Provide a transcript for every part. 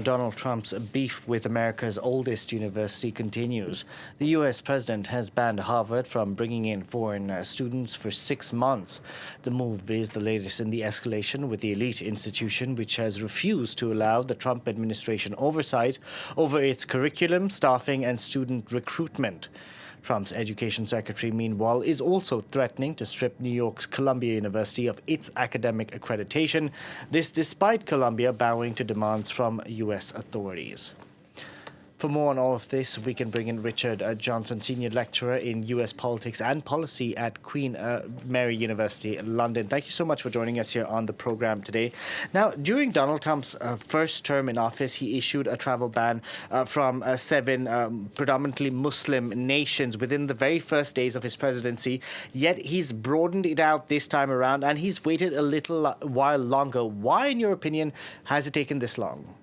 Donald Trump's beef with America's oldest university continues. The U.S. president has banned Harvard from bringing in foreign students for 6 months. The move is the latest in the escalation with the elite institution, which has refused to allow the Trump administration oversight over its curriculum, staffing, and student recruitment. Trump's education secretary, meanwhile, is also threatening to strip New York's Columbia University of its academic accreditation, this despite Columbia bowing to demands from U.S. authorities. For more on all of this, we can bring in Richard Johnson, Senior Lecturer in U.S. Politics and Policy at Queen Mary University, London. Thank you so much for joining us here on the program today. Now, during Donald Trump's first term in office, he issued a travel ban from 7 predominantly Muslim nations within the very first days of his presidency. Yet he's broadened it out this time around, and he's waited a little while longer. Why, in your opinion, has it taken this long?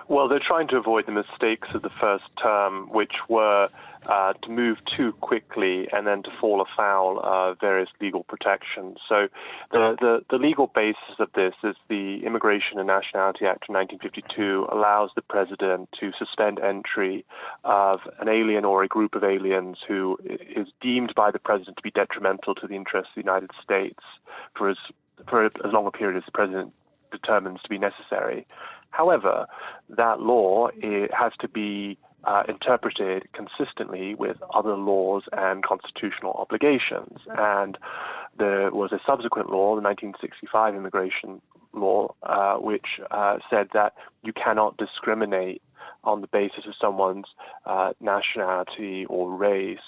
Well, they're trying to avoid the mistakes of the first term, which were to move too quickly and then to fall afoul of various legal protections. So the legal basis of this is the Immigration and Nationality Act of 1952 allows the president to suspend entry of an alien or a group of aliens who is deemed by the president to be detrimental to the interests of the United States for as long a period as the president determines to be necessary. However, that law has to be interpreted consistently with other laws and constitutional obligations. And there was a subsequent law, the 1965 immigration law, which said that you cannot discriminate on the basis of someone's nationality or race.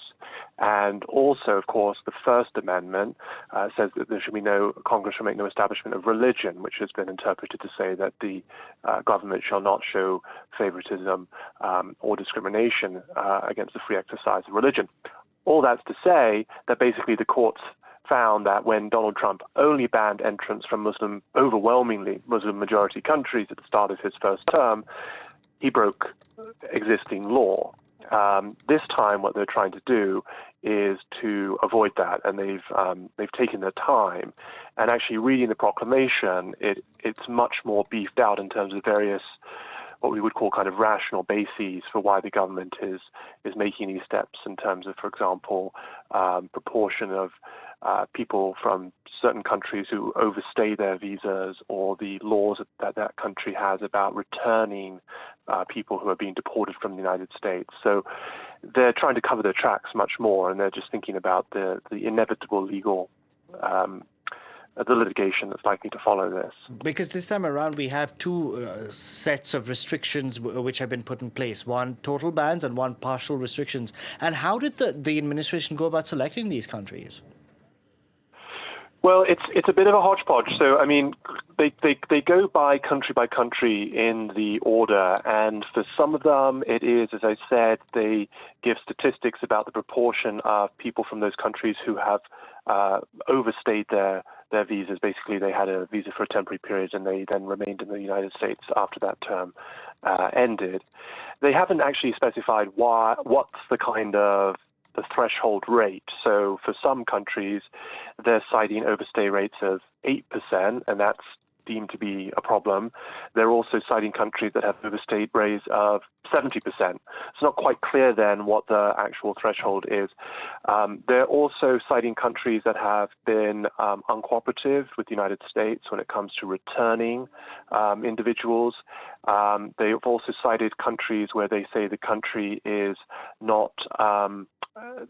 And also, of course, the First Amendment says that there should be Congress shall make no establishment of religion, which has been interpreted to say that the government shall not show favoritism or discrimination against the free exercise of religion. All that's to say that basically the courts found that when Donald Trump only banned entrance from overwhelmingly Muslim-majority countries at the start of his first term, he broke existing law. This time, what they're trying to do is to avoid that, and they've taken their time. And actually, reading the proclamation, it's much more beefed out in terms of various what we would call kind of rational bases for why the government is making these steps in terms of, for example, proportion of people from certain countries who overstay their visas, or the laws that country has about returning people who are being deported from the United States. So they're trying to cover their tracks much more, and they're just thinking about the inevitable legal the litigation that's likely to follow this. Because this time around we have 2 sets of restrictions which have been put in place. One total bans and one partial restrictions. And how did the administration go about selecting these countries? Well, it's a bit of a hodgepodge. So, I mean, they go by country in the order, and for some of them it is, as I said, they give statistics about the proportion of people from those countries who have overstayed their visas. Basically, they had a visa for a temporary period and they then remained in the United States after that term ended. They haven't actually specified what's the kind of the threshold rate. So for some countries, they're citing overstay rates of 8%, and that's deemed to be a problem. They're also citing countries that have overstay rates of 70%. It's not quite clear then what the actual threshold is. They're also citing countries that have been uncooperative with the United States when it comes to returning individuals. They've also cited countries where they say the country is not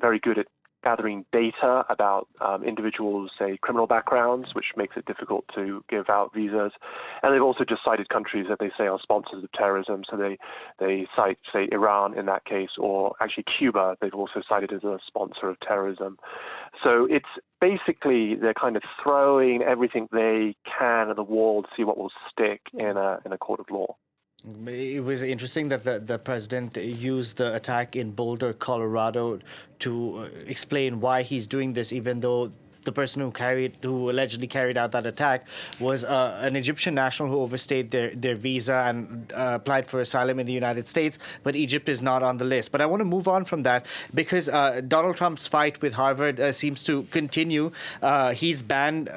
very good at gathering data about individuals, say, criminal backgrounds, which makes it difficult to give out visas. And they've also just cited countries that they say are sponsors of terrorism. So they cite, say, Iran in that case, or actually Cuba, they've also cited as a sponsor of terrorism. So it's basically they're kind of throwing everything they can at the wall to see what will stick in a court of law. It was interesting that the president used the attack in Boulder, Colorado, to explain why he's doing this, even though the person who allegedly carried out that attack was an Egyptian national who overstayed their visa and applied for asylum in the United States, but Egypt is not on the list. But I want to move on from that because Donald Trump's fight with Harvard seems to continue. He's banned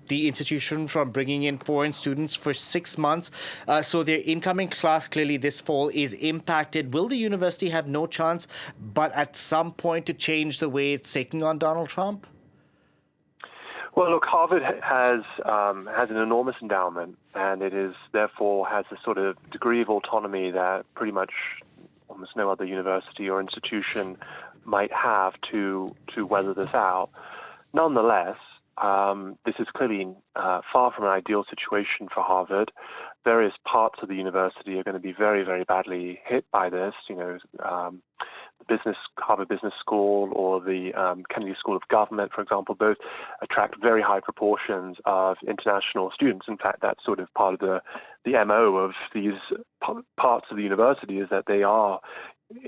the institution from bringing in foreign students for 6 months. So their incoming class clearly this fall is impacted. Will the university have no chance, but at some point, to change the way it's taking on Donald Trump? Well, look, Harvard has an enormous endowment, and it is therefore has a sort of degree of autonomy that pretty much almost no other university or institution might have to weather this out. Nonetheless, this is clearly far from an ideal situation for Harvard. Various parts of the university are going to be very, very badly hit by this. Harvard Business School or the Kennedy School of Government, for example, both attract very high proportions of international students. In fact, that's sort of part of the MO of these parts of the university, is that they are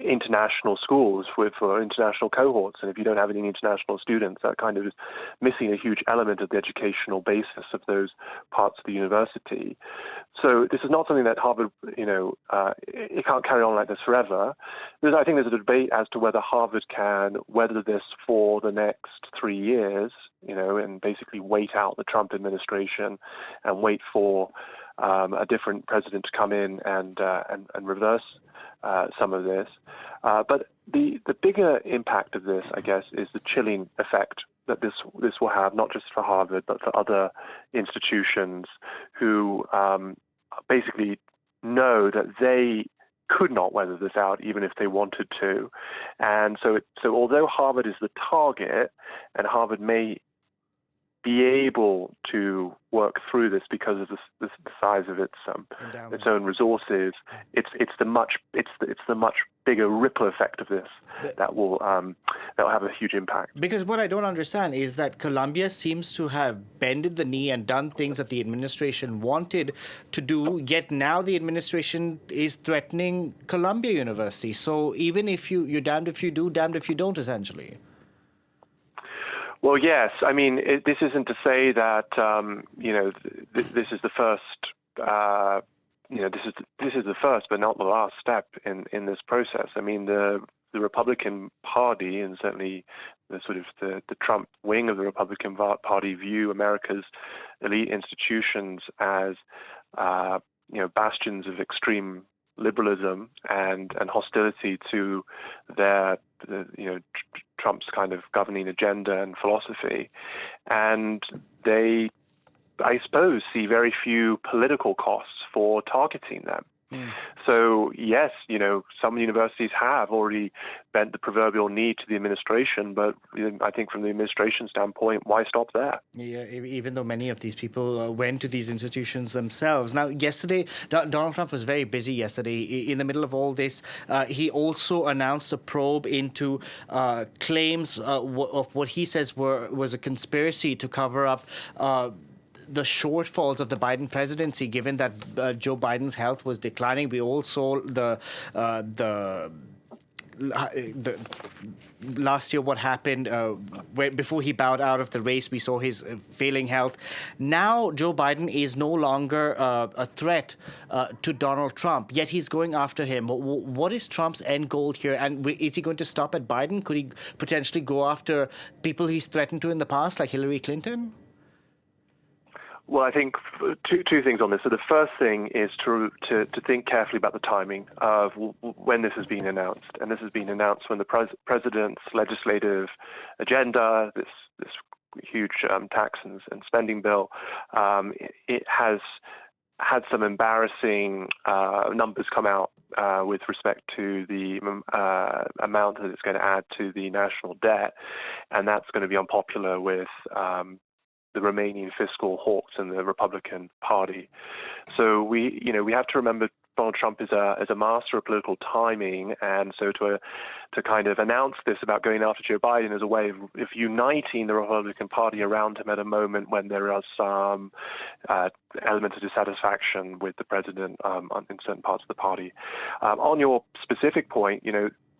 international schools for international cohorts. And if you don't have any international students, that kind of is missing a huge element of the educational basis of those parts of the university. So this is not something that Harvard, it can't carry on like this forever. I think there's a debate as to whether Harvard can weather this for the next 3 years, and basically wait out the Trump administration and wait for a different president to come in and reverse some of this. But the bigger impact of this, I guess, is the chilling effect that this will have, not just for Harvard, but for other institutions who basically know that they could not weather this out even if they wanted to. And so although Harvard is the target, and Harvard may be able to work through this because of the size of its own resources, it's the much bigger ripple effect of this that will have a huge impact. Because what I don't understand is that Columbia seems to have bended the knee and done things that the administration wanted to do, yet now the administration is threatening Columbia University. So even if you're damned if you do, damned if you don't, essentially. Well, yes. I mean, this isn't to say that this is the first. This is the first, but not the last step in this process. I mean, the Republican Party, and certainly the Trump wing of the Republican Party, view America's elite institutions as bastions of extreme liberalism and hostility to Trump's kind of governing agenda and philosophy. And they, I suppose, see very few political costs for targeting them. So, yes, some universities have already bent the proverbial knee to the administration, but I think from the administration standpoint, why stop there? Yeah, even though many of these people went to these institutions themselves. Now, yesterday, Donald Trump was very busy yesterday. In the middle of all this, he also announced a probe into claims of what he says was a conspiracy to cover up the shortfalls of the Biden presidency, given that Joe Biden's health was declining. We all saw the last year what happened before he bowed out of the race. We saw his failing health. Now Joe Biden is no longer a threat to Donald Trump, yet he's going after him. What is Trump's end goal here? And is he going to stop at Biden? Could he potentially go after people he's threatened to in the past, like Hillary Clinton? Well, I think two things on this. So the first thing is to think carefully about the timing of when this has been announced. And this has been announced when the president's legislative agenda, this huge tax and spending bill, it has had some embarrassing numbers come out with respect to the amount that it's going to add to the national debt. And that's going to be unpopular with the remaining fiscal hawks in the Republican Party. So we have to remember Donald Trump is a master of political timing, and so to kind of announce this about going after Joe Biden as a way of uniting the Republican Party around him at a moment when there are some elements of dissatisfaction with the president in certain parts of the party. On your specific point,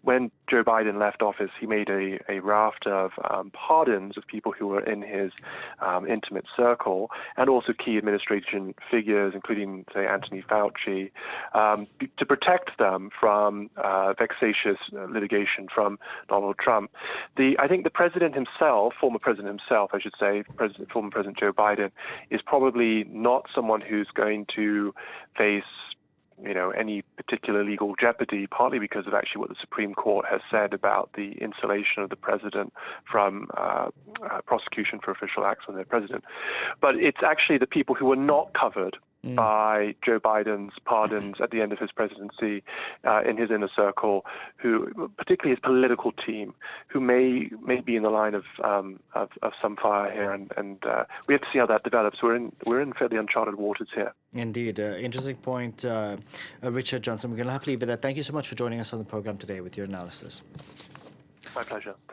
when Joe Biden left office, he made a raft of pardons of people who were in his intimate circle, and also key administration figures, including, say, Anthony Fauci, to protect them from vexatious litigation from Donald Trump. I think the president himself, former president himself, I should say, former President Joe Biden, is probably not someone who's going to face any particular legal jeopardy, partly because of actually what the Supreme Court has said about the insulation of the president from prosecution for official acts on their president. But it's actually the people who were not covered by Joe Biden's pardons at the end of his presidency in his inner circle, who, particularly his political team, who may be in the line of some fire here, and we have to see how that develops. We're in fairly uncharted waters here. Indeed, interesting point, Richard Johnson. We're going to have to leave it there. Thank you so much for joining us on the program today with your analysis. My pleasure. Thanks.